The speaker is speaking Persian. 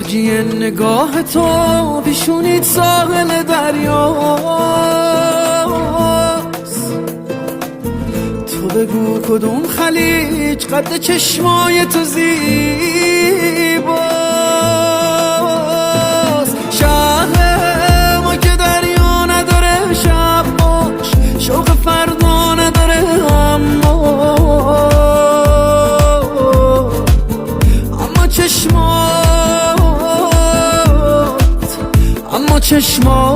تاریکی نگاه تو پیشونیت ساحل دریاست. تو بگو کدوم خلیج قد چشمای تو زیباست. شهر ما که دریا نداره شب باش، شوق فردا نداره اما چشمات